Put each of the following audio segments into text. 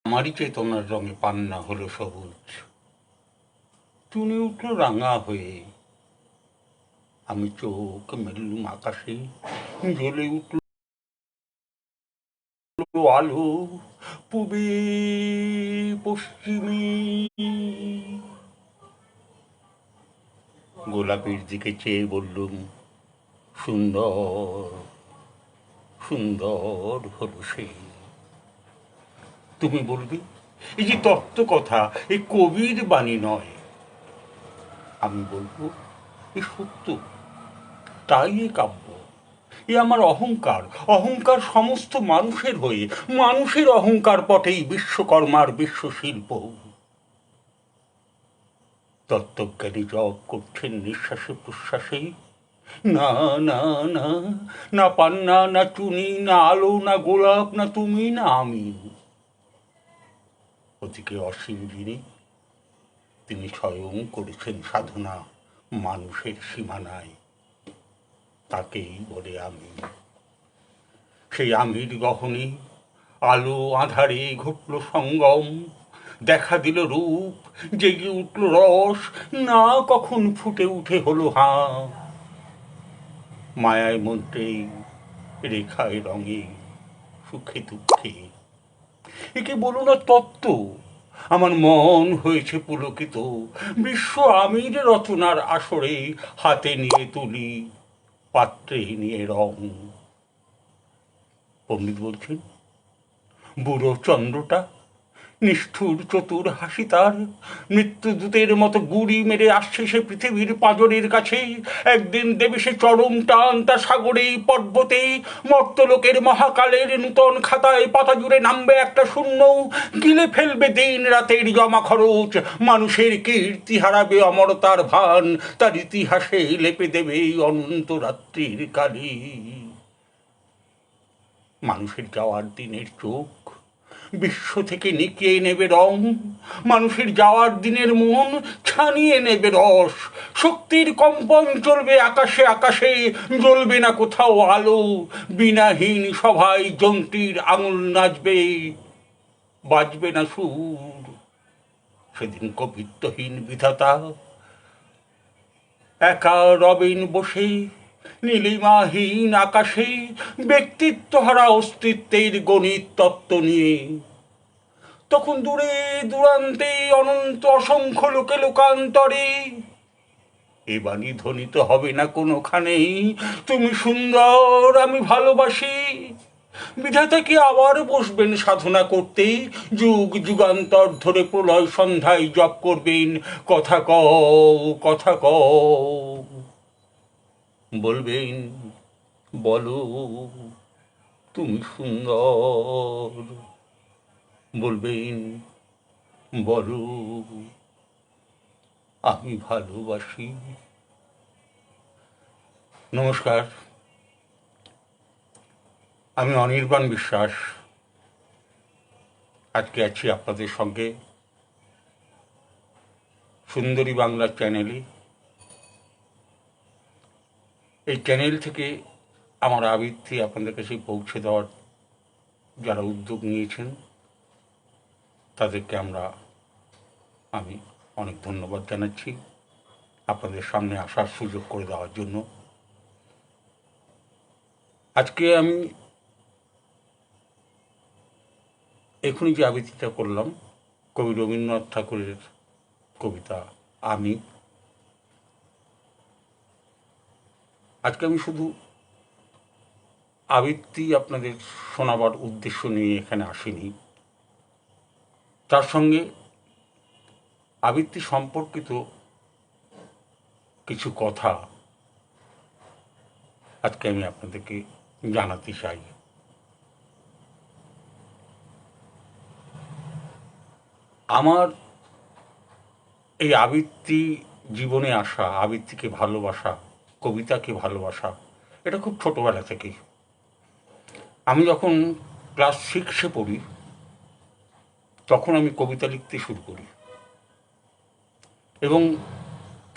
আমারই চেতনার রঙে পান্না হলো সবুজ, টুনি উঠল রাঙা হয়ে। আমি চোখ মেললুম আকাশে, জ্বলে উঠল আলো পূবে পশ্চিমে। গোলাপের দিকে চেয়ে বললুম, সুন্দর সুন্দর হলো সে। তুমি বলবে এই যে তত্ত্ব কথা, এই কবির বাণী নয়। আমি বলবো এ সত্য, তাই এ কাব্য। এ আমার অহংকার, অহংকার সমস্ত মানুষের হয়ে, মানুষের অহংকার পটেই বিশ্বকর্মার বিশ্বশিল্প। তত্ত্বজ্ঞানী জপ করছেন নিঃশ্বাসে প্রশ্বাসে। না না না, না পান্না, না চুনি, না আলো, না গোলাপ, না তুমি, না আমি। ওদিকে অসীম যিনি, তিনি স্বয়ং করেছেন সাধনা মানুষের সীমানায়, তাকেই বলে আমি। সেই আমির গহনে আলো আধারে ঘটল সঙ্গম, দেখা দিল রূপ, জেগে উঠল রস, না কখন ফুটে উঠে হলো হাঁ। মায়ায় মন্ত্রে, রেখায় রঙে, সুখে দুঃখে, একে বলো না তত্ত্ব। আমার মন হয়েছে পুলকিত, বিশ্ব আমির রচনার আসরে হাতে নিয়ে তুলি, পাত্রে নিয়ে রং। পণ্ডিত বলছেন, বুড়ো চন্দ্রটা নিষ্ঠুর চতুর হাসি তার, মৃত্যুদূতের মতো গুড়ি মেরে আসছে সে পৃথিবীর পাঁজরের কাছে। একদিন দেবে সে চরম টান, তা সাগরে পর্বতে মর্তলোকের মহাকালের নূতন খাতায় পাতা জুড়ে নামবে একটা শূন্য, গিলে ফেলবে দিন রাতের জমা খরচ, মানুষের কীর্তি হারাবে অমরতার ভান, তার ইতিহাসে লেপে দেবে অনন্ত রাত্রির কালি। মানুষের যাওয়ার দিনের চোখ বিশ্ব থেকে নিকিয়ে নেবে রং, মানুষের যাওয়ার দিনের মন ছানিয়ে নেবে রস। শক্তির কম্পন চলবে আকাশে আকাশে, জ্বলবে না কোথাও আলো, বিনাহীন সভায় যন্ত্রীর আঙুল নাচবে, বাজবে না সুর। সেদিন কবিত্বহীন বিধাতা একা রবেন বসে নীলিমাহীন আকাশে, ব্যক্তিত্বহারা অস্তিত্বের গণিত তত্ত্ব নিয়ে। তখন দূরে দূরান্তে অনন্ত অসংখ্য লোকে লোকান্তরে এ বাণী ধ্বনিত হবে না কোনোখানেই, তুমি সুন্দর, আমি ভালোবাসি। বিধাতা কি আবার বসবেন সাধনা করতে, যুগ যুগান্তর ধরে প্রলয় সন্ধ্যায় জপ করবেন, কথা কও কথা কও। বলবেন, বলো তুমি সুন্দর। বলবেন, বলো আমি ভালোবাসি। নমস্কার, আমি অনির্বাণ বিশ্বাস। আজকে আছি আপনাদের সঙ্গে সুন্দরী বাংলা চ্যানেলে। এই চ্যানেল থেকে আমার আবৃত্তি আপনাদের কাছে পৌঁছে দেওয়ার যারা উদ্যোগ নিয়েছেন তাদেরকে আমি অনেক ধন্যবাদ জানাচ্ছি আপনাদের সামনে আসার সুযোগ করে দেওয়ার জন্য। আজকে আমি এখনই যে আবৃত্তিটা করলাম কবি রবীন্দ্রনাথ ঠাকুরের কবিতা আমি। আজকে আমি শুধু আবৃত্তি আপনাদের শোনাবার উদ্দেশ্য নিয়ে এখানে আসিনি, তার সঙ্গে আবৃত্তি সম্পর্কিত কিছু কথা আজকে আমি আপনাদেরকে জানাতে চাই। আমার এই আবৃত্তি জীবনে আসা, আবৃত্তিকে ভালোবাসা, কবিতাকে ভালোবাসা, এটা খুব ছোটোবেলা থেকেই। আমি যখন ক্লাস 6-এ পড়ি তখন আমি কবিতা লিখতে শুরু করি, এবং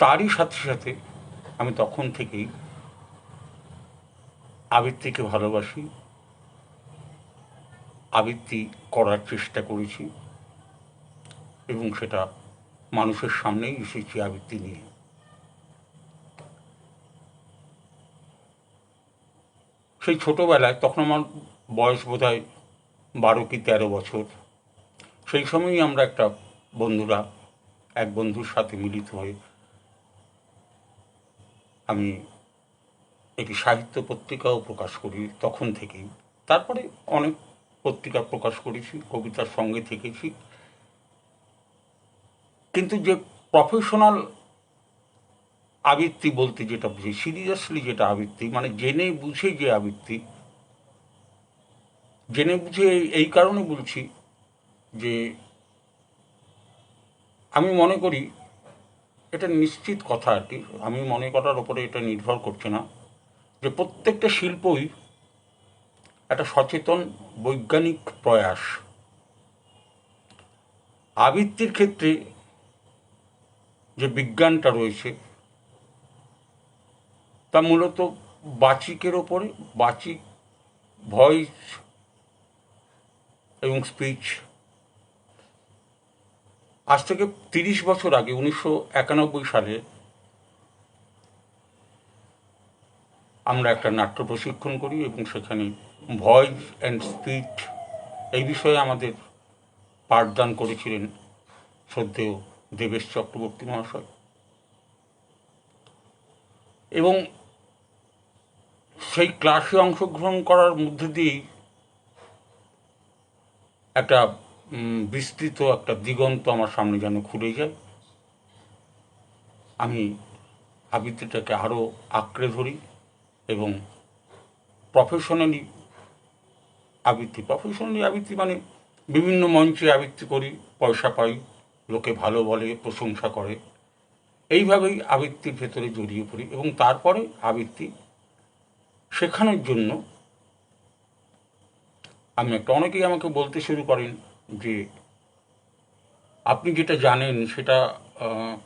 তারই সাথে সাথে আমি তখন থেকেই আবৃত্তিকে ভালোবাসি, আবৃত্তি করার চেষ্টা করেছি এবং সেটা মানুষের সামনেই এসেছি আবৃত্তি নিয়ে। সেই ছোটোবেলায়, তখন আমার বয়স বোধহয় 12 কি 13 বছর, সেই সময়ই আমরা এক বন্ধুর সাথে মিলিত হয়ে আমি একটি সাহিত্য পত্রিকাও প্রকাশ করি তখন থেকেই। তারপরে অনেক পত্রিকা প্রকাশ করেছি, কবিতার সঙ্গে থেকেছি। কিন্তু যে প্রফেশনাল আবৃত্তি বলতে যেটা বুঝি, সিরিয়াসলি যেটা আবৃত্তি, মানে জেনে বুঝে যে আবৃত্তি, জেনে বুঝে এই কারণে বলছি যে আমি মনে করি, এটা নিশ্চিত কথা আর কি, আমি মনে করার ওপরে এটা নির্ভর করছে না, যে প্রত্যেকটা শিল্পই একটা সচেতন বৈজ্ঞানিক প্রয়াস। আবৃত্তির ক্ষেত্রে যে বিজ্ঞানটা রয়েছে তা মূলত বাচিকের ওপরে, বাচিক, ভয়েস এবং স্পিচ। আজ থেকে 30 বছর আগে 1991 সালে আমরা একটা নাট্য প্রশিক্ষণ করি এবং সেখানে ভয়েস অ্যান্ড স্পিচ এই বিষয়ে আমাদের পাঠদান করেছিলেন শ্রদ্ধেয় দেবেশ চক্রবর্তী মহাশয়। এবং সেই ক্লাসে অংশগ্রহণ করার মধ্যে দিয়েই একটা বিস্তৃত একটা দিগন্ত আমার সামনে যেন খুলে যায়। আমি আবৃত্তিটাকে আরও আঁকড়ে ধরি এবং প্রফেশনালি আবৃত্তি মানে বিভিন্ন মঞ্চে আবৃত্তি করি, পয়সা পাই, লোকে ভালো বলে, প্রশংসা করে, এইভাবেই আবৃত্তির ভেতরে জড়িয়ে পড়ি। এবং তারপরে আবৃত্তি শেখানোর জন্য অনেকেই আমাকে বলতে শুরু করেন যে আপনি যেটা জানেন সেটা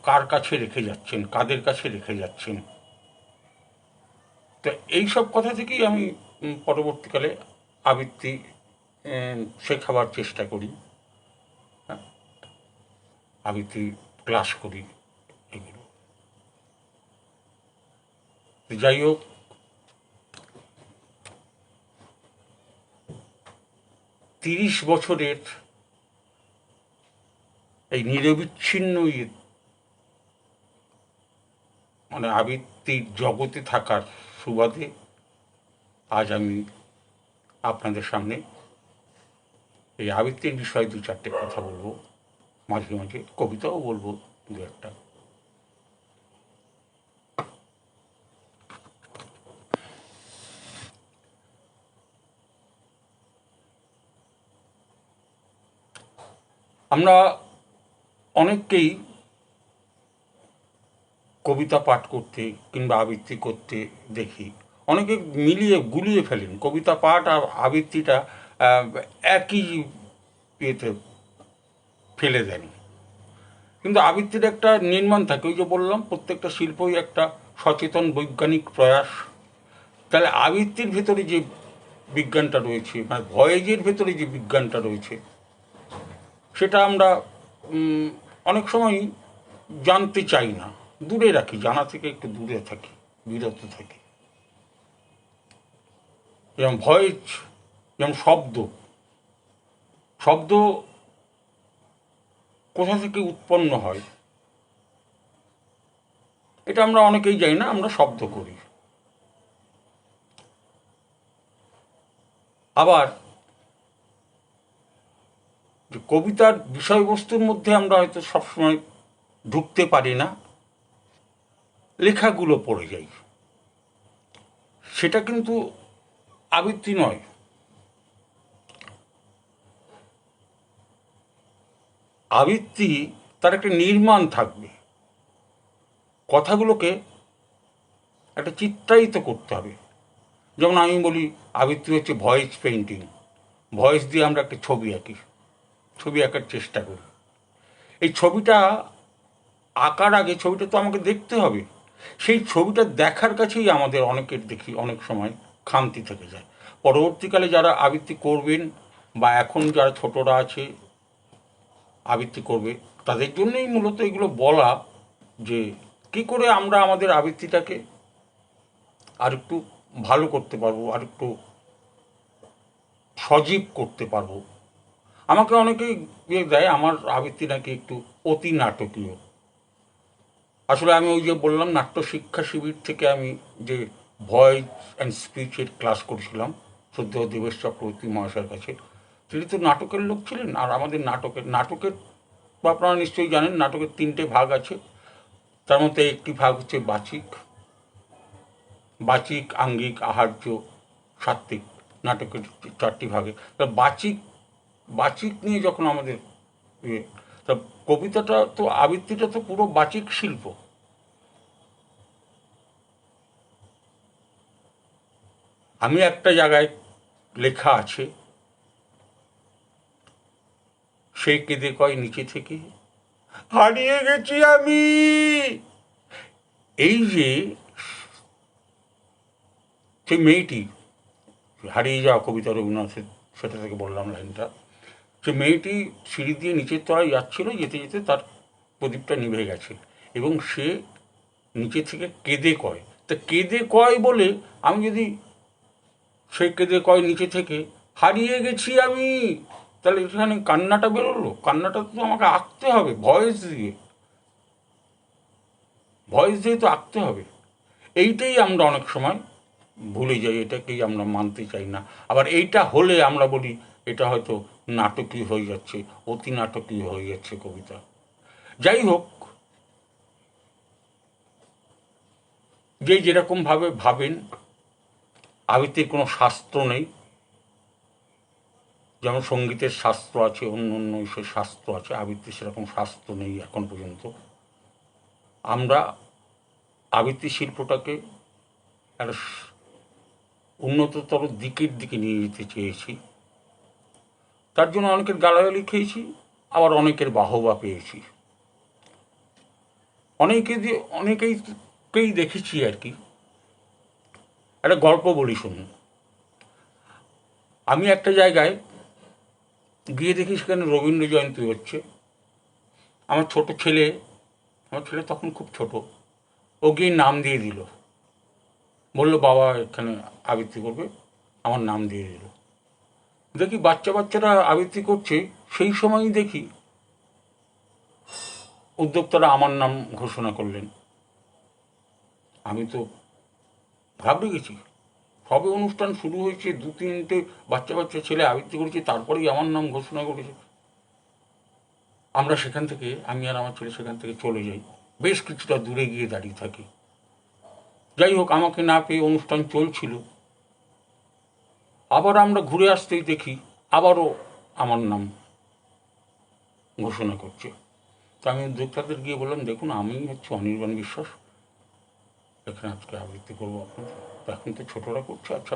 কার কাছে রেখে যাচ্ছেন, কাদের কাছে রেখে যাচ্ছেন। তো এইসব কথা থেকেই আমি পরবর্তীকালে আবৃত্তি শেখাবার চেষ্টা করি, আবৃত্তি ক্লাস করি, এগুলো। যাই হোক, তিরিশ বছরের এই নিরবিচ্ছিন্ন মানে আবৃত্তির জগতে থাকার সুবাদে আজ আমি আপনাদের সামনে এই আবৃত্তির বিষয়ে 2-4টে কথা বলবো, মাঝে মাঝে কবিতাও বলবো 2-1টা। আমরা অনেককেই কবিতা পাঠ করতে কিংবা আবৃত্তি করতে দেখি, অনেকে গুলিয়ে ফেলেন কবিতা পাঠ আর আবৃত্তিটা একই ইয়েতে ফেলে দেন। কিন্তু আবৃত্তির একটা নির্মাণ থাকে, ওই যে বললাম প্রত্যেকটা শিল্পই একটা সচেতন বৈজ্ঞানিক প্রয়াস। তাহলে আবৃত্তির ভেতরে যে বিজ্ঞানটা রয়েছে, মানে ভয়েজের ভেতরে যে বিজ্ঞানটা রয়েছে, সেটা আমরা অনেক সময় জানতে চাই না, দূরে রাখি, জানা থেকে একটু দূরে থাকি, বিরত থাকি। যেমন ভয়েস, যেমন শব্দ কোথা থেকে উৎপন্ন হয় এটা আমরা অনেকেই জানি না, আমরা শব্দ করি। আবার কবিতার বিষয়বস্তুর মধ্যে আমরা হয়তো সবসময় ঢুকতে পারি না, লেখাগুলো পড়ে যাই, সেটা কিন্তু আবৃত্তি নয়। আবৃত্তি তার একটা নির্মাণ থাকবে, কথাগুলোকে একটা চিত্রায়িত করতে হবে। যেমন আমি বলি আবৃত্তি হচ্ছে ভয়েস পেইন্টিং, ভয়েস দিয়ে আমরা একটা ছবি আঁকার চেষ্টা করি। এই ছবিটা আঁকার আগে ছবিটা তো আমাকে দেখতে হবে, সেই ছবিটা দেখার কাছেই আমাদের অনেকের দেখি অনেক সময় খামতি থেকে যায়। পরবর্তীকালে যারা আবৃত্তি করবেন বা এখন যারা ছোটরা আছে আবৃত্তি করবে, তাদের জন্যই মূলত এগুলো বলা, যে কী করে আমরা আমাদের আবৃত্তিটাকে আর একটু ভালো করতে পারবো, আর একটু সজীব করতে পারবো। আমাকে অনেকেই দেয় আমার আবৃত্তি নাকি একটু অতি নাটকীয়। আসলে আমি ওই যে বললাম, নাট্য শিক্ষা শিবির থেকে আমি যে ভয়েস অ্যান্ড স্পিচের ক্লাস করছিলাম শ্রদ্ধেয় দেবেশ চক্রবর্তী মহাশয়ের কাছে, তিনি তো নাটকের লোক ছিলেন। আর আমাদের নাটকের আপনারা নিশ্চয়ই জানেন, নাটকের 3টে ভাগ আছে। তার মধ্যে একটি ভাগ হচ্ছে বাচিক, আঙ্গিক, আহার্য, সাত্ত্বিক। নাটকের 4টি ভাগে। তা বাচিক নিয়ে যখন আমাদের তা কবিতাটা তো, আবৃত্তিটা তো পুরো বাচিক শিল্প। আমি একটা জায়গায় লেখা আছে, সে কেঁদে কয় নিচে থেকে, হারিয়ে গেছি আমি। এই যে সেই মেয়েটি, হারিয়ে যাওয়া কবিতা রবীন্দ্রনাথের, সেটা থেকে বললাম লাইনটা। সে মেয়েটি সিঁড়ি দিয়ে নিচের তলায় যাচ্ছিল, যেতে যেতে তার প্রদীপটা নিভে গেছে, এবং সে নিচে থেকে কেঁদে কয়। তা কেঁদে কয় বলে আমি যদি সে কেঁদে কয় নিচে থেকে হারিয়ে গেছি আমি, তাহলে এখানে কান্নাটা বেরোলো। কান্নাটা তো আমাকে আঁকতে হবে ভয়েস দিয়ে তো আঁকতে হবে। এইটাই আমরা অনেক সময় ভুলে যাই, এটাকেই আমরা মানতে চাই না। আবার এইটা হলে আমরা বলি এটা হয়তো নাটকীয় হয়ে যাচ্ছে, অতি নাটকীয় হয়ে যাচ্ছে কবিতা। যাই হোক, যে যেরকমভাবে ভাবেন, আবৃত্তির কোনো শাস্ত্র নেই। যেমন সঙ্গীতের শাস্ত্র আছে, অন্য অন্য সে শাস্ত্র আছে, আবৃত্তির সেরকম শাস্ত্র নেই এখন পর্যন্ত। আমরা আবৃত্তি শিল্পটাকে একটা উন্নততর দিকের দিকে নিয়ে যেতে চেয়েছি। তার জন্য অনেকের গালাগালি খেয়েছি, আবার অনেকের বাহবা পেয়েছি। অনেকেই দেখেছি আর কি। একটা গল্প বলি শুনুন। আমি একটা জায়গায় গিয়ে দেখি সেখানে রবীন্দ্র জয়ন্তী হচ্ছে। আমার ছেলে তখন খুব ছোট, ও গিয়ে নাম দিয়ে দিল, বললো বাবা এখানে আবৃত্তি করবে, আমার নাম দিয়ে দিল। দেখি বাচ্চারা আবৃত্তি করছে, সেই সময়ই দেখি উদ্যোক্তারা আমার নাম ঘোষণা করলেন। আমি তো ঘাবড়ে গেছি। সবে অনুষ্ঠান শুরু হয়েছে, 2-3টে বাচ্চা ছেলে আবৃত্তি করেছে, তারপরেই আমার নাম ঘোষণা করেছে। আমি আর আমার ছেলে সেখান থেকে চলে যাই, বেশ কিছুটা দূরে গিয়ে দাঁড়িয়ে থাকি। যাই হোক, আমাকে না পেয়ে অনুষ্ঠান চলছিল। আবার আমরা ঘুরে আসতেই দেখি আবারও আমার নাম ঘোষণা করছে। তো আমি উদ্যোক্তাদের গিয়ে বললাম, দেখুন আমি হচ্ছে অনির্বাণ বিশ্বাস, এখানে আজকে আবৃত্তি করবো আপনাদের। এখন তো ছোটরা করছে, আচ্ছা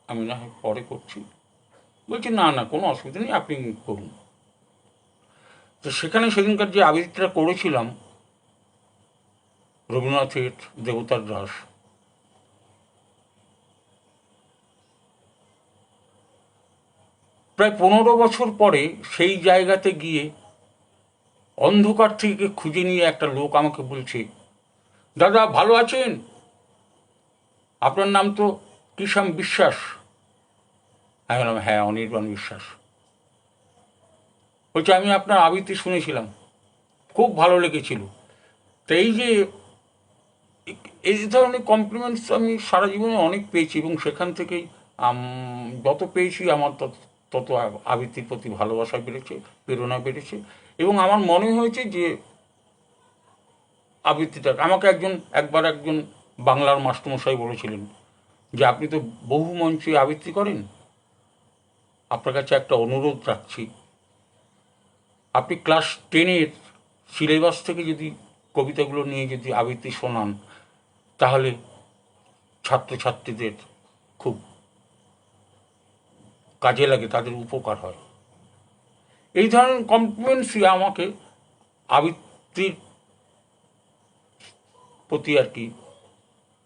আমি না হয় পরে করছি। বলছি না কোনো অসুবিধা নেই, আপনি করুন। তো সেখানে সেদিনকার যে আবৃত্তিটা করেছিলাম রবীন্দ্রনাথের দেবতার দাস, প্রায় 15 বছর পরে সেই জায়গাতে গিয়ে অন্ধকার থেকে খুঁজে নিয়ে একটা লোক আমাকে বলছে, দাদা ভালো আছেন? আপনার নাম তো কিষাণ বিশ্বাস। আমি বললাম হ্যাঁ, অনির্বাণ বিশ্বাস। বলছে আমি আপনার আবৃত্তি শুনেছিলাম, খুব ভালো লেগেছিল। তো এই ধরনের কমপ্লিমেন্টস আমি সারা জীবনে অনেক পেয়েছি, এবং সেখান থেকেই যত পেয়েছি আমার তত আবৃত্তির প্রতি ভালোবাসা বেড়েছে, প্রেরণা বেড়েছে। এবং আমার মনে হয়েছে যে আবৃত্তিটা আমাকে একবার একজন বাংলার মাস্টারমশাই বলেছিলেন যে আপনি তো বহু মঞ্চে আবৃত্তি করেন, আপনার কাছে একটা অনুরোধ রাখছি, আপনি ক্লাস 10-এর সিলেবাস থেকে যদি কবিতাগুলো নিয়ে যদি আবৃত্তি শোনান, তাহলে ছাত্রছাত্রীদের খুব কাজে লাগে, তাদের উপকার হয়। এই ধরনের কমপ্লিমেন্টসই আমাকে আবৃত্তির প্রতি আর কি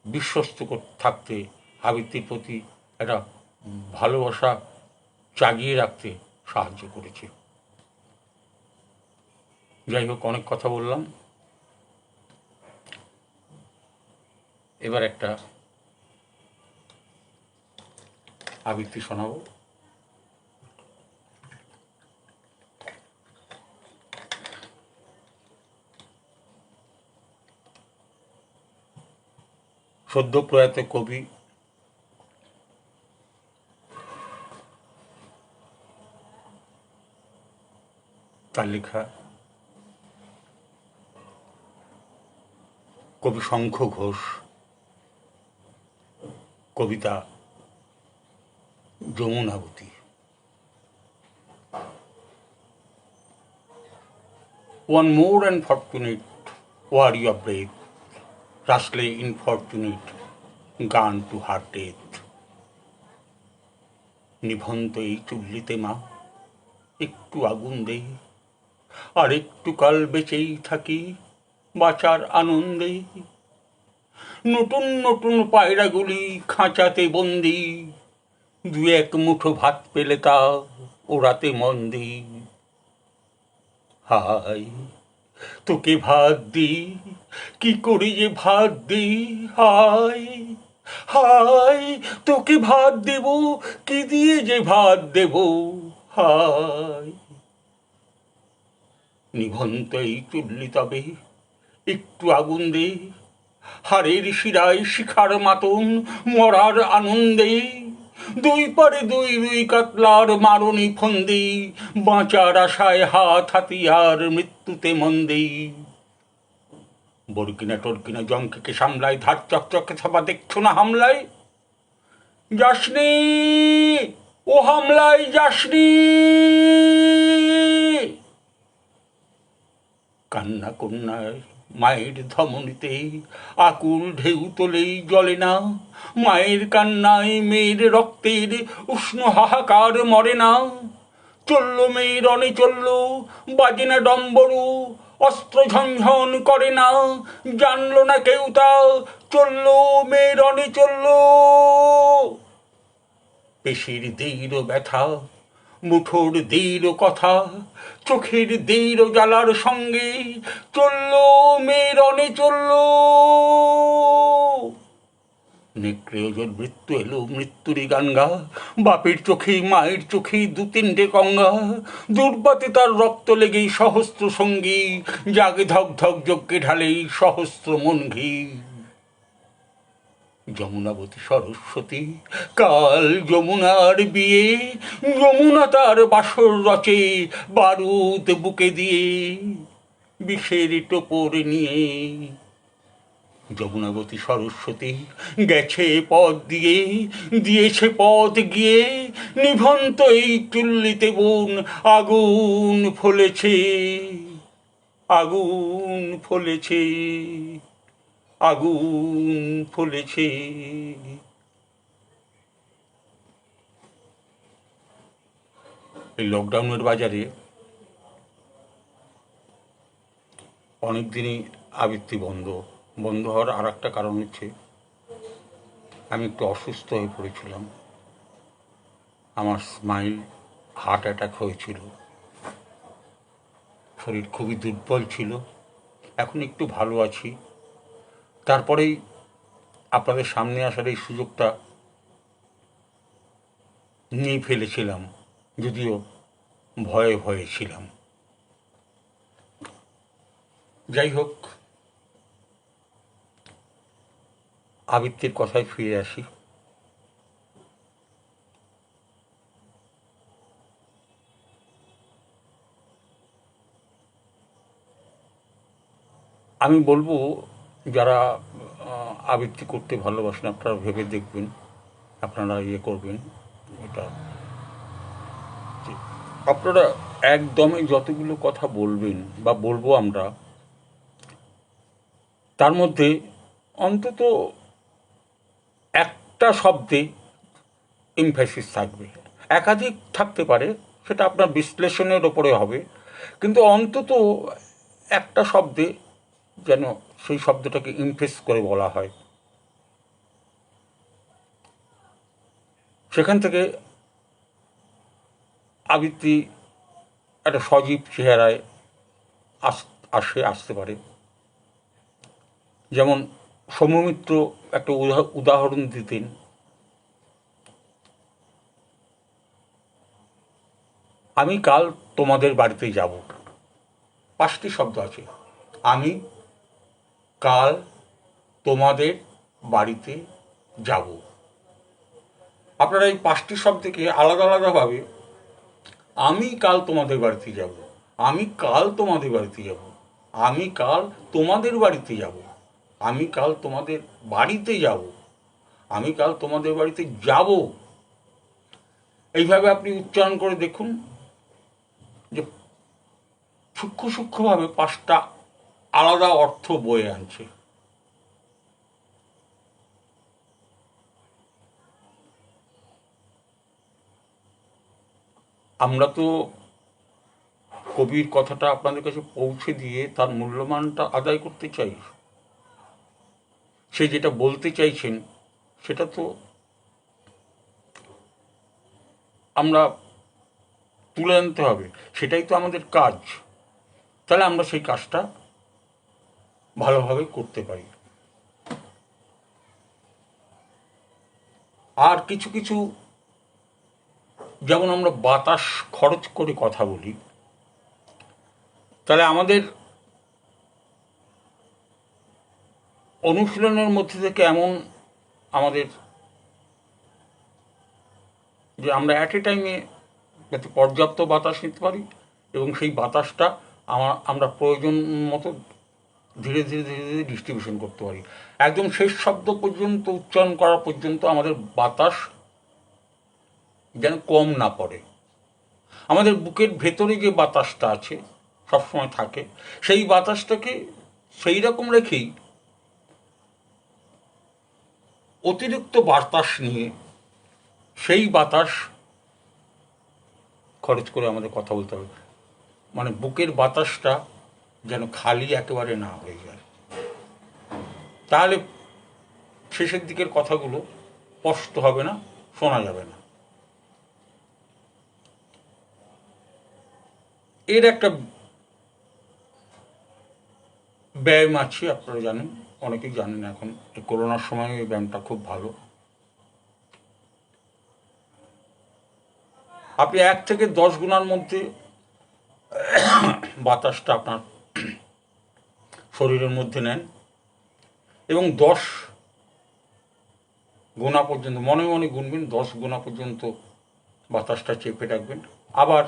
বিশ্বস্ত থাকতে, আবৃত্তির প্রতি একটা ভালোবাসা জাগিয়ে রাখতে সাহায্য করেছে। যাই হোক, অনেক কথা বললাম, এবার একটা আবৃত্তি শোনাবো। সদ্য প্রয়াত কবি তার লেখা কবি শঙ্খ ঘোষ কবিতা Jamunabati. One more unfortunate warrior brave, rustling infortunate, gone to her death. নিভন্ত এই চুল্লিতে মা একটু আগুন দেই, আর একটু কাল বেঁচেই থাকি বাঁচার আনন্দে। নতুন নতুন পায়রাগুলি খাঁচাতে বন্দি, দু এক মুঠো ভাত পেলে তা ওড়াতে মন দিই। হায় তোকে ভাত দি, কি করি যে ভাত দি, হায় হায় তোকে ভাত দেব, কি দিয়ে যে ভাত দেব, হায়। নিভন্ত এই চুল্লি তবে একটু আগুন দে, হাড়ের শিরায় শিখার মাতন মরার আনন্দে। দুই পারে দুই দুই কাতলার মারণি ফন্দি, বাঁচার আশায় হাত হাতিয়ার মৃত্যুতে মন দেই। বরকিনা টরকিনা জঙ্কিকে সামলায়, ধার চকচকে ছাপা দেখছো না হামলায়, যাসনি ও হামলায় যাসনি। কান্না কন্যায় মায়ের ধমনীতে আকুল ঢেউ তোলেই জলে না, মায়ের কান্নায় মেয়ের রক্তের উষ্ণ হাহাকার মরে না। চলল মেয়ে রণে চলল, বাজে না ডম্বরু, অস্ত্র ঝনঝন করে না, জানলো না কেউ তা, চলল মেয়ে রণে চলল। পেশির দৃঢ় ব্যথা, মুঠোর দৃঢ় কথা, চোখের দৃঢ় জ্বালার সঙ্গে চলল মেয়ে রণে চলল। নেক্রেয়জোর মৃত্যু এলো, মৃত্যুরই গান গা, বাপের চোখে মায়ের চোখে দু তিনটে গঙ্গা। দুর্বাতে তার রক্ত লেগেই সহস্র সঙ্গী, জাগে ধক ধক যজ্ঞে ঢালেই সহস্র মন ঘি। যমুনাবতী সরস্বতী কাল যমুনার বিয়ে, যমুনা তার বাসর রচে বারুদ বুকে দিয়ে, বিষের টোপর নিয়ে। যমুনাবতী সরস্বতী গেছে পথ দিয়ে, দিয়েছে পথ গিয়ে, নিভন্ত এই চুল্লিতে বোন আগুন ফলেছে, আগুন ফলেছে, আগুন ফলেছে। এই লকডাউনের বাজারে অনেক দিনই আবৃত্তি বন্ধ হওয়ার আর একটা কারণ হচ্ছে আমি একটু অসুস্থ হয়ে পড়েছিলাম। আমার স্মাইল হার্ট অ্যাটাক হয়েছিল, শরীর খুবই দুর্বল ছিল, এখন একটু ভালো আছি। তারপরেই আপনাদের সামনে আসার এই সুযোগটা নিয়ে ফেলেছিলাম, যদিও ভয়ে ভয়ে ছিলাম। যাই হোক, আবৃত্তির কথায় ফিরে আসি। আমি বলবো, যারা আবৃত্তি করতে ভালোবাসেন আপনারা ভেবে দেখবেন, আপনারা করবেন এটা, আপনারা একদমই যতগুলো কথা বলবেন বা বলবো আমরা, তার মধ্যে অন্তত একটা শব্দে এমফ্যাসিস থাকবে, একাধিক থাকতে পারে, সেটা আপনার বিশ্লেষণের ওপরে হবে, কিন্তু অন্তত একটা শব্দে যেন সেই শব্দটাকে ইমপ্রেস করে বলা হয়। সেখান থেকে আবৃত্তি একটা সজীব চেহারায় আসতে পারে। যেমন সৌম্যমিত্র একটা উদাহরণ দিতেন, আমি কাল তোমাদের বাড়িতে যাব। 5টি শব্দ আছে, আমি কাল তোমাদের বাড়িতে যাব। আপনারা এই 5টি শব্দকে আলাদা আলাদাভাবে আমি কাল তোমাদের বাড়িতে যাব, আমি কাল তোমাদের বাড়িতে যাব, আমি কাল তোমাদের বাড়িতে যাব, আমি কাল তোমাদের বাড়িতে যাব, আমি কাল তোমাদের বাড়িতে যাব, এইভাবে আপনি উচ্চারণ করে দেখুন যে সূক্ষ্মভাবে 5টা আলাদা অর্থ বয়ে আনছে। আমরা তো কবির কথাটা আপনাদের কাছে পৌঁছে দিয়ে তার মূল্যমানটা আদায় করতে চাই। সে যেটা বলতে চাইছেন সেটা তো আমরা তুলে আনতে হবে, সেটাই তো আমাদের কাজ। তাহলে আমরা সেই কাজটা ভালোভাবে করতে পারি। আর কিছু কিছু, যেমন আমরা বাতাস খরচ করে কথা বলি, তাহলে আমাদের অনুশীলনের মধ্যে থেকে এমন আমাদের যে আমরা অ্যাট এ টাইমে যাতে পর্যাপ্ত বাতাস নিতে পারি এবং সেই বাতাসটা আমরা প্রয়োজন মতো ধীরে ধীরে ধীরে ধীরে ডিস্ট্রিবিউশন করতে পারি। একদম শেষ শব্দ পর্যন্ত উচ্চারণ করা পর্যন্ত আমাদের বাতাস যেন কম না পড়ে। আমাদের বুকের ভেতরে যে বাতাসটা আছে সবসময় থাকে, সেই বাতাসটাকে সেই রকম রেখেই অতিরিক্ত বাতাস নিয়ে সেই বাতাস খরচ করে আমাদের কথা বলতে হবে। মানে বুকের বাতাসটা যেন খালি একেবারে না হয়ে যায়, তাহলে শেষের দিকের কথাগুলো স্পষ্ট হবে না, শোনা যাবে না। এর একটা ব্যায়াম আছে, আপনারা জানেন, অনেকেই জানেন। এখন এই করোনার সময় এই ব্যায়ামটা খুব ভালো। আপনি 1 থেকে 10 গুণার মধ্যে বাতাসটা আপনার শরীরের মধ্যে নেন এবং 10 গোনা পর্যন্ত মনে মনে গুনবেন, 10 গোনা পর্যন্ত বাতাসটা চেপে রাখবেন। আবার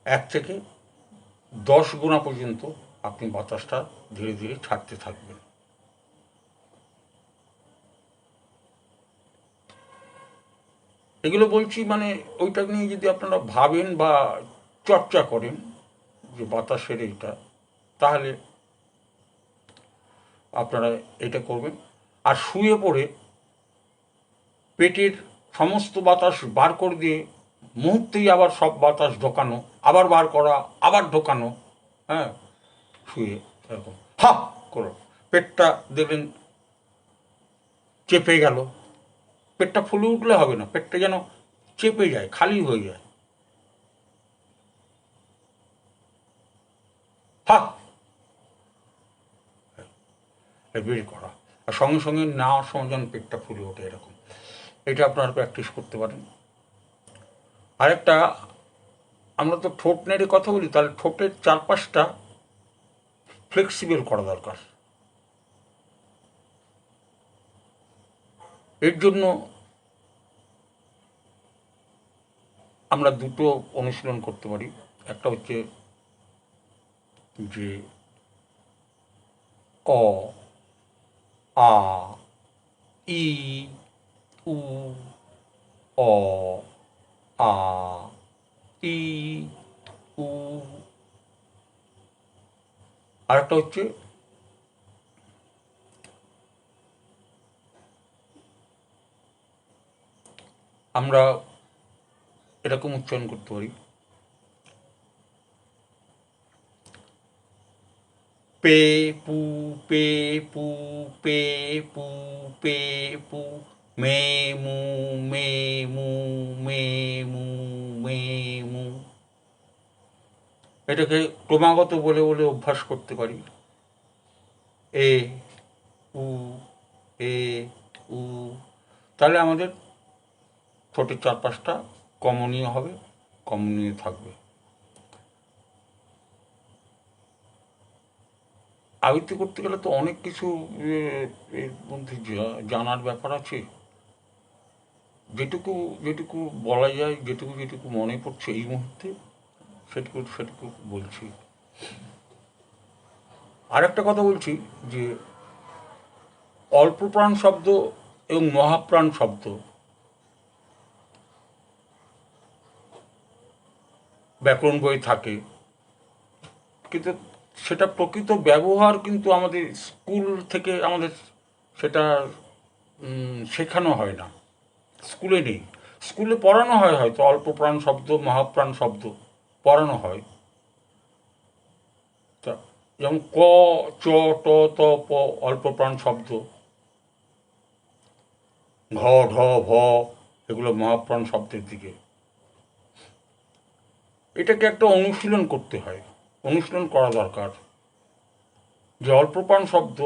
1 থেকে 10 গোনা পর্যন্ত আপনি বাতাসটা ধীরে ধীরে ছাড়তে থাকবেন। এগুলো বলছি মানে ওইটা নিয়ে যদি আপনারা ভাবেন বা চর্চা করেন যে বাতাসের এইটা, তাহলে আপনারা এটা করবেন। আর শুয়ে পড়ে পেটের সমস্ত বাতাস বার করে দিয়ে মুহূর্তেই আবার সব বাতাস ঢোকানো, আবার বার করা, আবার ঢোকানো। হ্যাঁ, শুয়ে এরকম হা করো, পেটটা দেখবেন চেপে গেল। পেটটা ফুলে উঠলে হবে না, পেটটা যেন চেপে যায়, খালি হয়ে যায়। হা বের করা, আর সঙ্গে সঙ্গে নেওয়ার সময় যেন পেটটা ফুলে ওঠে, এরকম। এটা আপনারা প্র্যাকটিস করতে পারেন। আরেকটা, আমরা তো ঠোঁট নেড়ে কথা বলি, তাহলে ঠোঁটের চারপাশটা ফ্লেক্সিবল করা দরকার। এর জন্য আমরা দুটো অনুশীলন করতে পারি। একটা হচ্ছে যে অ, আ, ই, উ, অ, আ, ই, উ। আরেকটা হচ্ছে আমরা এরকম উচ্চারণ করতে পারি, পে পু পে পু পে পু পে পু, মে মু মে মু মে মু মে মে মু, এটাকে ক্রমাগত বলে বলে অভ্যাস করতে পারি। এ উ, এ উ, তাহলে আমাদের ঠোঁটের চারপাশটা কমনীয় হবে, কমনীয় থাকবে। আবৃত্তি করতে গেলে তো অনেক কিছু এর মধ্যে জানার ব্যাপার আছে। যেটুকু যেটুকু বলা যায়, যেটুকু যেটুকু মনে পড়ছে এই মুহূর্তে, সেটুকু সেটুকু বলছি। আর একটা কথা বলছি যে অল্পপ্রাণ শব্দ এবং মহাপ্রাণ শব্দ ব্যাকরণ বই থাকে, কিন্তু সেটা প্রকৃত ব্যবহার কিন্তু আমাদের স্কুল থেকে আমাদের সেটা শেখানো হয় না, স্কুলে নেই। স্কুলে পড়ানো হয় হয়তো অল্পপ্রাণ শব্দ, মহাপ্রাণ শব্দ পড়ানো হয়। তা যেমন ক, চ, ট, ত, প অল্পপ্রাণ শব্দ, ঘ, ঢ, ভ এগুলো মহাপ্রাণ শব্দের দিকে। এটাকে একটা অনুশীলন করতে হয়, অনুশীলন করা দরকার যে অল্পপ্রাণ শব্দ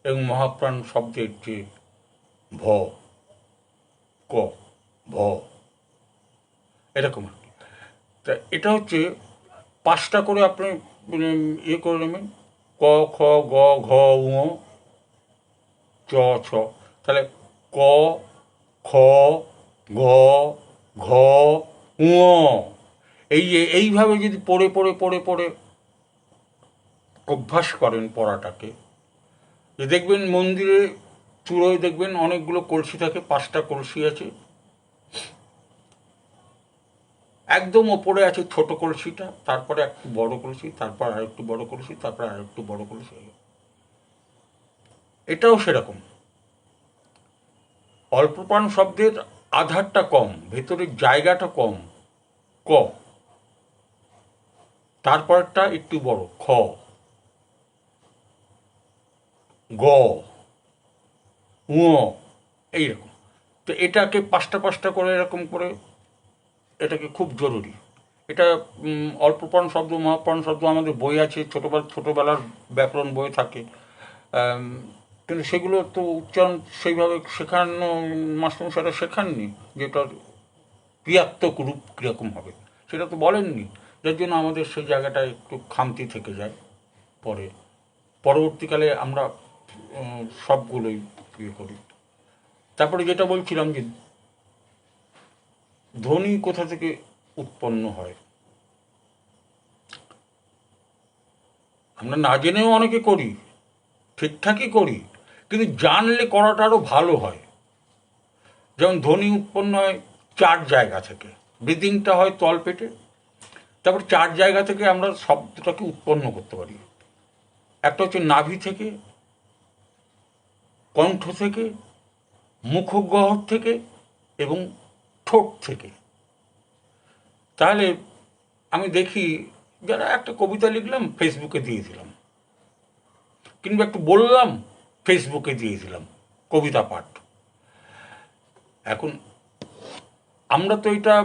এবং মহাপ্রাণ শব্দের যে ভ, ক, ভ এরকম। তা এটা হচ্ছে 5টা করে আপনি ইয়ে করে নেবেন, ক, খ, গ, ঘ, ঙ, চ, ছ। তাহলে ক, খ, গ, ঘ, ঙ, এই যে এইভাবে যদি পড়ে পড়ে পড়ে পড়ে অভ্যাস করেন পড়াটাকে, যে দেখবেন মন্দিরে চূড়োয় দেখবেন অনেকগুলো কলসি থাকে, 5টা কলসি আছে, একদম ওপরে আছে ছোট কলসিটা, তারপরে একটু বড় কলসি, তারপর আর একটু বড় কলসি, তারপর আর একটু বড় কলসি। এটাও সেরকম, অল্পপ্রাণ শব্দের আধারটা কম, ভেতরের জায়গাটা কম, ক, তারপরটা একটু বড়, খ, গ, ঙ, এইরকম। তো এটাকে 5টা করে এরকম করে, এটাকে খুব জরুরি। এটা অল্পপ্রাণ শব্দ, মহাপ্রাণ শব্দ আমাদের বই আছে, ছোটোবেলার ব্যাকরণ বই থাকে, কিন্তু সেগুলো তো উচ্চারণ সেইভাবে শেখানো, মাস্টারমশাইরা শেখাননি, যেটার ক্রিয়াত্মক রূপ কীরকম হবে সেটা তো বলেননি, যার জন্য আমাদের সেই জায়গাটা একটু খামতি থেকে যায়। পরবর্তীকালে আমরা সবগুলোই ইয়ে করি। তারপরে যেটা বলছিলাম যে ধ্বনি কোথা থেকে উৎপন্ন হয়, আমরা না জেনেও অনেকে করি, ঠিকঠাকই করি, কিন্তু জানলে করাটা আরও ভালো হয়। যেমন ধ্বনি উৎপন্ন হয় 4 জায়গা থেকে, ব্রিদিংটা হয় তলপেটে, তারপর 4 জায়গা থেকে আমরা শব্দটাকে উৎপন্ন করতে পারি। একটা হচ্ছে নাভি থেকে, কণ্ঠ থেকে, মুখগহ্বর থেকে এবং ঠোঁট থেকে। তাহলে আমি দেখি যারা একটা কবিতা লিখলাম ফেসবুকে দিয়ে দিলাম, কিংবা একটু বললাম ফেসবুকে দিয়ে দিলাম কবিতা পাঠ। এখন আমরা তো এটা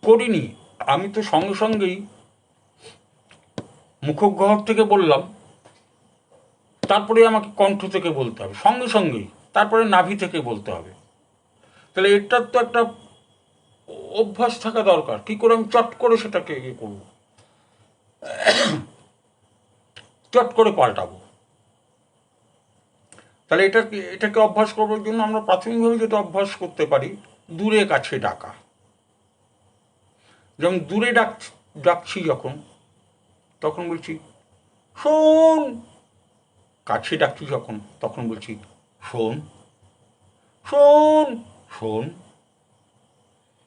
করিনি, আমি তো সঙ্গে সঙ্গেই মুখগহ্বর থেকে বললাম, তারপরে আমাকে কণ্ঠ থেকে বলতে হবে সঙ্গে সঙ্গেই, তারপরে নাভি থেকে বলতে হবে। তাহলে এটার তো একটা অভ্যাস থাকা দরকার, কী করে আমি চট করে সেটাকে ইয়ে করবো, চট করে পাল্টাবো। তাহলে এটাকে অভ্যাস করবার জন্য আমরা প্রাথমিকভাবে যেটা অভ্যাস করতে পারি, দূরে কাছে ডাকা। যেমন দূরে ডাকছি যখন, তখন বলছি শোন, কাছে ডাকছি যখন তখন বলছি শোন, শোন, শোন।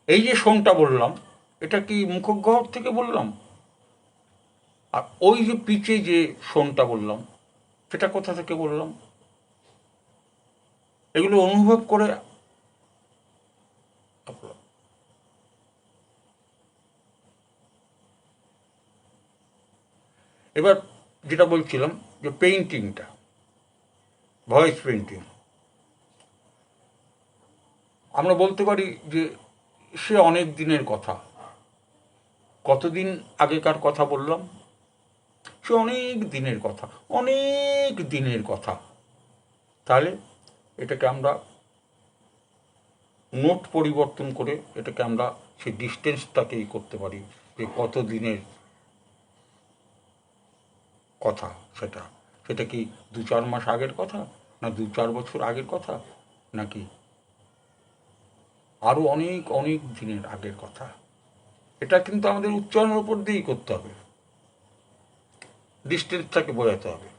এই যে শোনটা বললাম, এটা কি মুখগহ্বর থেকে বললাম? আর ওই যে পিচে যে শোনটা বললাম, সেটা কোথা থেকে বললাম? এগুলো অনুভব করে এবার যেটা বলছিলাম যে পেইন্টিংটা, ভয়েস পেইন্টিং, আমরা বলতে পারি যে সে অনেক দিনের কথা। কতদিন আগেকার কথা বললাম? সে অনেক দিনের কথা, অনেক দিনের কথা। তাহলে এটাকে আমরা নোট পরিবর্তন করে এটাকে আমরা সেই ডিস্টেন্সটাকেই করতে পারি যে কত দিনের কথা সেটা। সেটা কি 2-4 মাস আগের কথা, না 2-4 বছর আগের কথা, নাকি আরও অনেক অনেক দিনের আগের কথা? এটা কিন্তু আমাদের উচ্চারণের উপর দিয়েই করতে হবে, ডিস্টেন্সটাকে বোঝাতে হবে।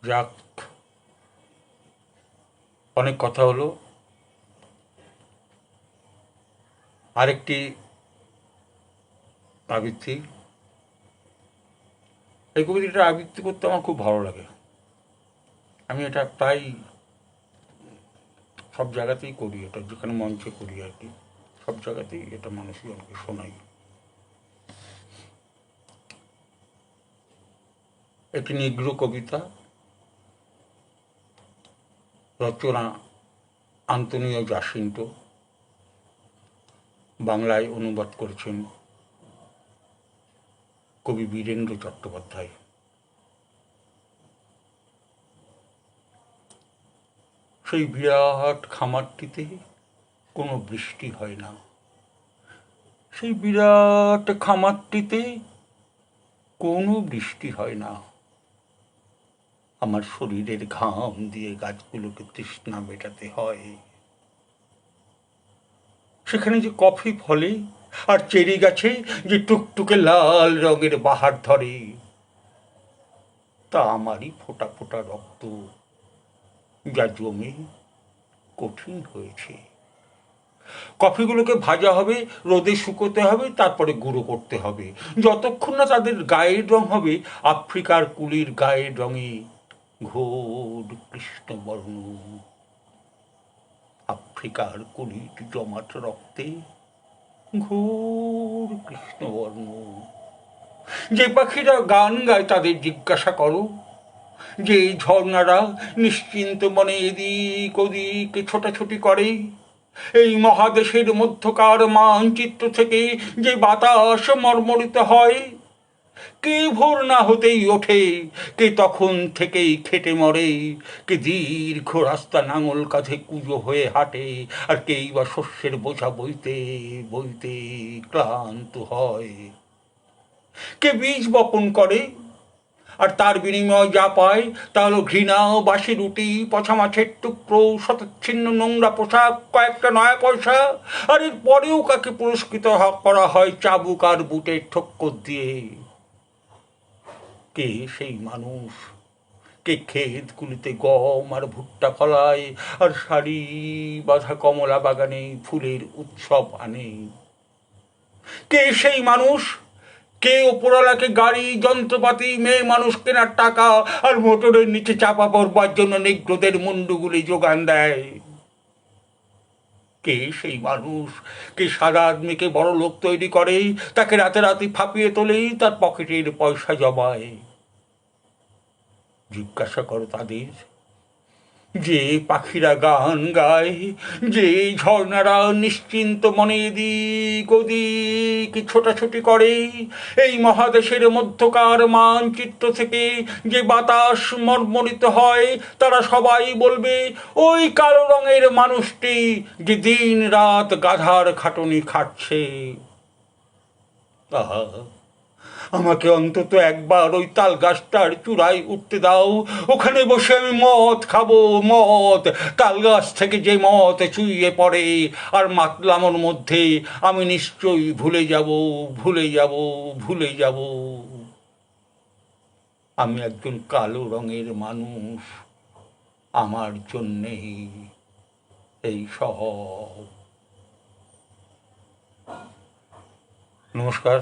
যাক, অনেক কথা হলো। আরেকটি আবৃত্তি, এই কবিতাটা আবৃত্তি করতে আমার খুব ভালো লাগে। আমি এটা প্রায় সব জায়গাতেই করি, এটা যেখানে মঞ্চে করি আর কি, সব জায়গাতেই এটা মানুষজনকে শোনাই। একটি নিগ্রো কবিতা, রচনা আন্তোনিও জাসিন্টো, বাংলায় অনুবাদ করেছেন কবি বীরেন্দ্র চট্টোপাধ্যায়। সেই বিরাট খামারটিতে কোনো বৃষ্টি হয় না, সেই বিরাট খামারটিতে কোনো বৃষ্টি হয় না। আমার শরীরের ঘাম দিয়ে গাছগুলোকে তৃষ্ণা মেটাতে হয়। সেখানে যে কফি ফলে আর চেরি গাছে যে টুকটুকে লাল রঙের বাহার ধরে, তা আমারই ফোঁটা ফোঁটা রক্ত, যা জমে কঠিন হয়েছে। কফিগুলোকে ভাজা হবে, রোদে শুকোতে হবে, তারপরে গুঁড়ো করতে হবে। যতক্ষণ না তাদের গায়ের রং হবে আফ্রিকার কুলির গায়ের রঙে ঘোর কৃষ্ণবর্ণ। আফ্রিকার কুলির জমাট রক্তে ঘোর কৃষ্ণবর্ণ। যে পাখিরা গান গায় তাদের জিজ্ঞাসা করো, যে ঝর্ণারা নিশ্চিন্ত মনে এদিক ওদিক ছোটাছুটি করে, এই মহাদেশের মধ্যকার মানচিত্র থেকে যে বাতাস মর্মরিত হয়, কে ভোর না হতেই ওঠে, কে তখন থেকেই খেটে মরে, কে দীর্ঘ রাস্তা নাঙল কাঁধে কুঁজো হয়ে হাঁটে, আর কেই বা শস্যের বোঝা বইতে বইতে ক্লান্ত হয়, কে বীজ বপন করে আর তার বিনিময় যা পায় তা হলো ঘৃণা, বাসি রুটি, পচা মাছের টুকরো, শতচ্ছিন্ন নোংরা পোশাক, কয়েকটা নয়া পয়সা। আর এর পরেও কাকে পুরস্কৃত করা হয় চাবুক আর বুটের ঠক্কর দিয়ে? কে সেই মানুষ? কে ক্ষেতগুলিতে গম আর ভুট্টা ফলায় আর সারি বাঁধা কমলা বাগানে ফুলের উৎসব আনে? কে সেই মানুষ? কে ওপরওয়ালাকে গাড়ি, যন্ত্রপাতি, মেয়ে মানুষ কেনার টাকা আর মোটরের নিচে চাপা পড়বার জন্য নিগ্রোদের মুন্ডুগুলি যোগান দেয়? কে সেই মানুষ? কে সাদা আদমিকে বড় লোক তৈরি করে, তাকে রাতারাতি ফাঁপিয়ে তোলেই, তার পকেটের পয়সা জমায়? জিজ্ঞাসা করো তাদের। যে পাখিরা গান গায়, যে ঝর্ণারা নিশ্চিন্ত মনে এদিক ওদিক ছোটাছুটি করে, এই মহাদেশের মধ্যকার মানচিত্র থেকে যে বাতাস মর্মরিত হয়, তারা সবাই বলবে ওই কালো রঙের মানুষটি যে দিন রাত গাধার খাটুনি খাটছে। আহা, আমাকে অন্তত একবার ওই তাল গাছটার চূড়ায় উঠতে দাও, ওখানে বসে আমি মদ খাবো, মদ, তাল গাছ থেকে যে মদ চুইয়ে পড়ে, আর মাতলামোর মধ্যে আমি নিশ্চয়ই ভুলে যাব, ভুলে যাব, ভুলে যাব আমি একজন কালো রঙের মানুষ, আমার জন্যেই এই সব। নমস্কার,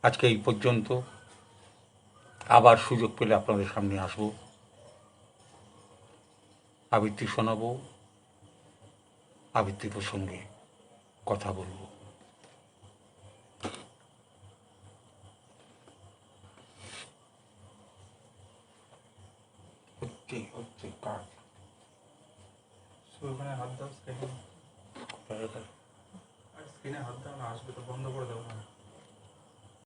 আজকে এই পর্যন্ত। আবার সুযোগ পেলে আপনাদের সামনে আসবো, আবৃত্তি শোনাবো, আবৃত্তি প্রসঙ্গে কথা বলবো। হচ্ছে কাজ। ওখানে হাত দাও স্ক্রিনে, আর স্ক্রিনে হাত দাও না, আসবে তো, বন্ধ করে